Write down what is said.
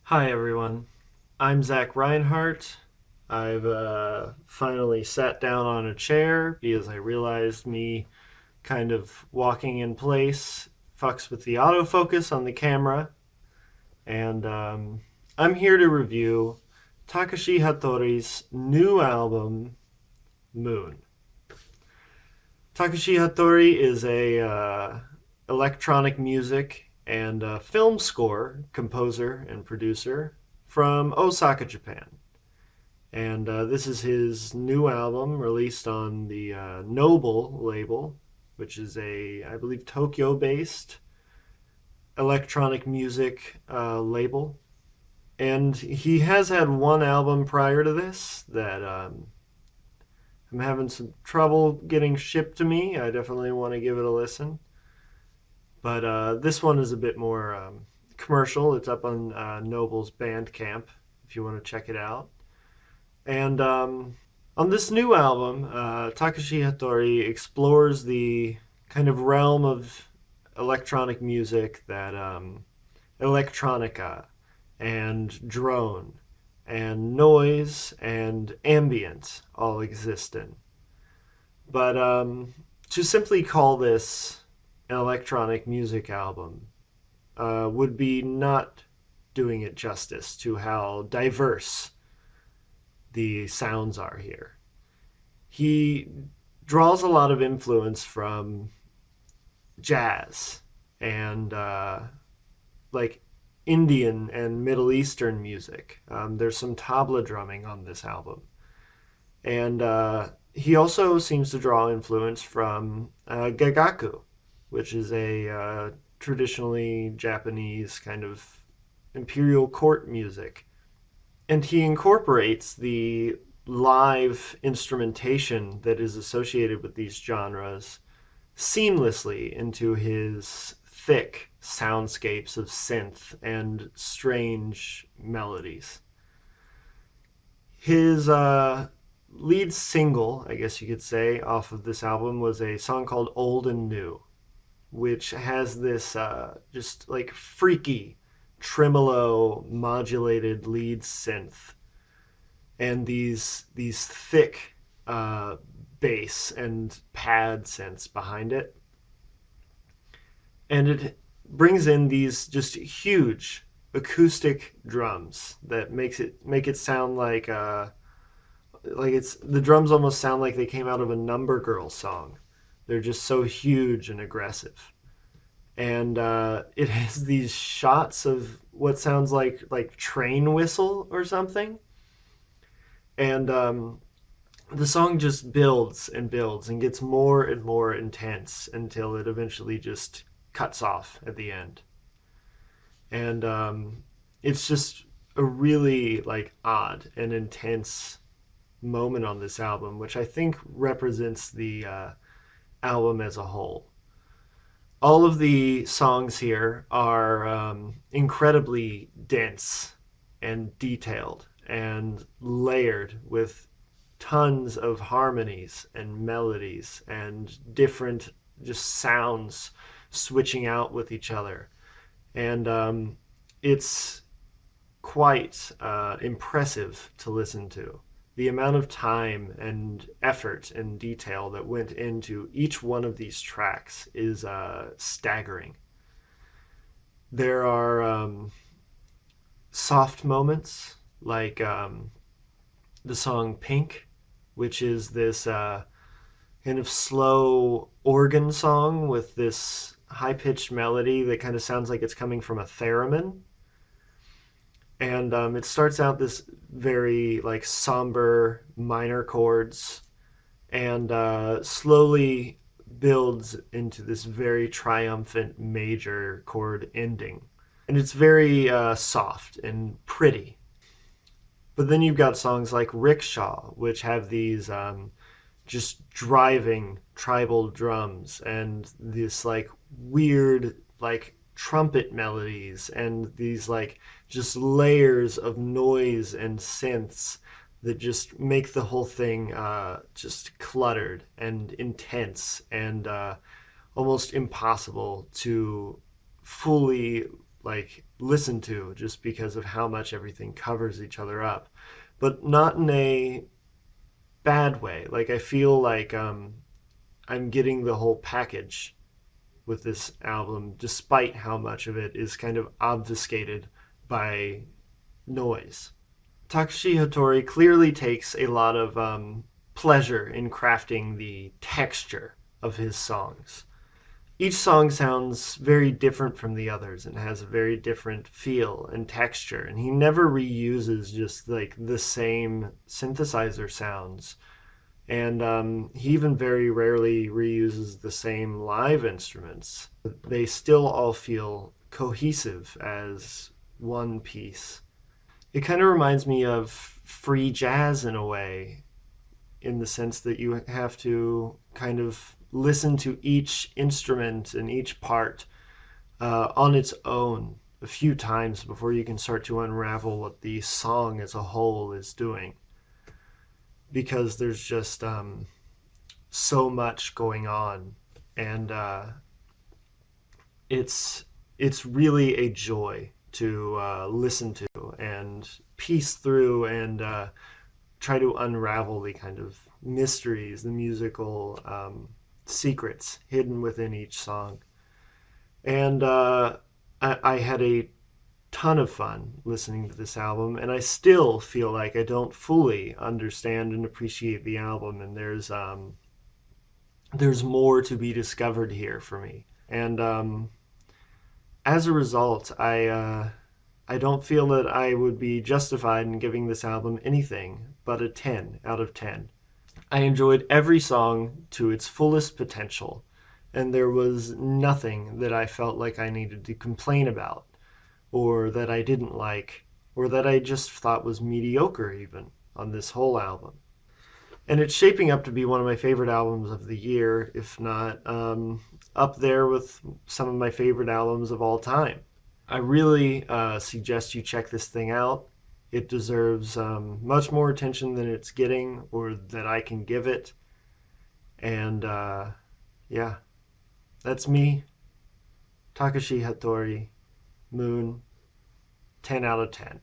Hi, everyone. I'm Zach Reinhardt. I've finally sat down on a chair because I realized me kind of walking in place fucks with the autofocus on the camera. And I'm here to review Takashi Hattori's new album, Moon. Takashi Hattori is a electronic music and film score composer and producer from Osaka, Japan. And this is his new album released on the Noble label, which is I believe, Tokyo based electronic music label. And he has had one album prior to this that I'm having some trouble getting shipped to me. I definitely want to give it a listen. But this one is a bit more commercial. It's up on Noble's Bandcamp if you want to check it out. And on this new album, Takashi Hattori explores the kind of realm of electronic music that electronica and drone and noise and ambient all exist in. But to simply call this an electronic music album would be not doing it justice to how diverse the sounds are here. He draws a lot of influence from jazz and like Indian and Middle Eastern music. There's some tabla drumming on this album. And he also seems to draw influence from gagaku, which is a traditionally Japanese kind of imperial court music. And he incorporates the live instrumentation that is associated with these genres seamlessly into his thick soundscapes of synth and strange melodies. His lead single, I guess you could say, off of this album was a song called Old and New, which has this just like freaky tremolo modulated lead synth and these thick bass and pad synths behind it, and it brings in these just huge acoustic drums that make it sound like it's the drums almost sound like they came out of a Number Girl song. They're just so huge and aggressive, and it has these shots of what sounds like train whistle or something, and the song just builds and builds and gets more and more intense until it eventually just cuts off at the end, and it's just a really like odd and intense moment on this album, which I think represents the album as a whole. All of the songs here are incredibly dense and detailed and layered with tons of harmonies and melodies and different just sounds switching out with each other. And it's quite impressive to listen to. The amount of time and effort and detail that went into each one of these tracks is staggering. There are soft moments like the song Pink, which is this kind of slow organ song with this high pitched melody that kind of sounds like it's coming from a theremin. And it starts out this very like somber minor chords and slowly builds into this very triumphant major chord ending. And it's very soft and pretty. But then you've got songs like Rickshaw, which have these just driving tribal drums and this like weird like trumpet melodies and these like just layers of noise and synths that just make the whole thing just cluttered and intense and almost impossible to fully like listen to just because of how much everything covers each other up, but not in a bad way. Like I feel like I'm getting the whole package with this album, despite how much of it is kind of obfuscated by noise. Takashi Hattori clearly takes a lot of pleasure in crafting the texture of his songs. Each song sounds very different from the others and has a very different feel and texture, and he never reuses just like the same synthesizer sounds. And he even very rarely reuses the same live instruments. They still all feel cohesive as one piece. It kind of reminds me of free jazz in a way, in the sense that you have to kind of listen to each instrument and each part on its own a few times before you can start to unravel what the song as a whole is doing. Because there's just so much going on, and it's really a joy to listen to and piece through and try to unravel the kind of mysteries, the musical secrets hidden within each song. And I had a ton of fun listening to this album, and I still feel like I don't fully understand and appreciate the album, and there's more to be discovered here for me. And as a result, I don't feel that I would be justified in giving this album anything but a 10 out of 10. I enjoyed every song to its fullest potential, and there was nothing that I felt like I needed to complain about, or that I didn't like, or that I just thought was mediocre even on this whole album. And it's shaping up to be one of my favorite albums of the year, if not up there with some of my favorite albums of all time. I really suggest you check this thing out. It deserves much more attention than it's getting or that I can give it. And yeah, that's me, Takashi Hattori, Moon, 10 out of 10.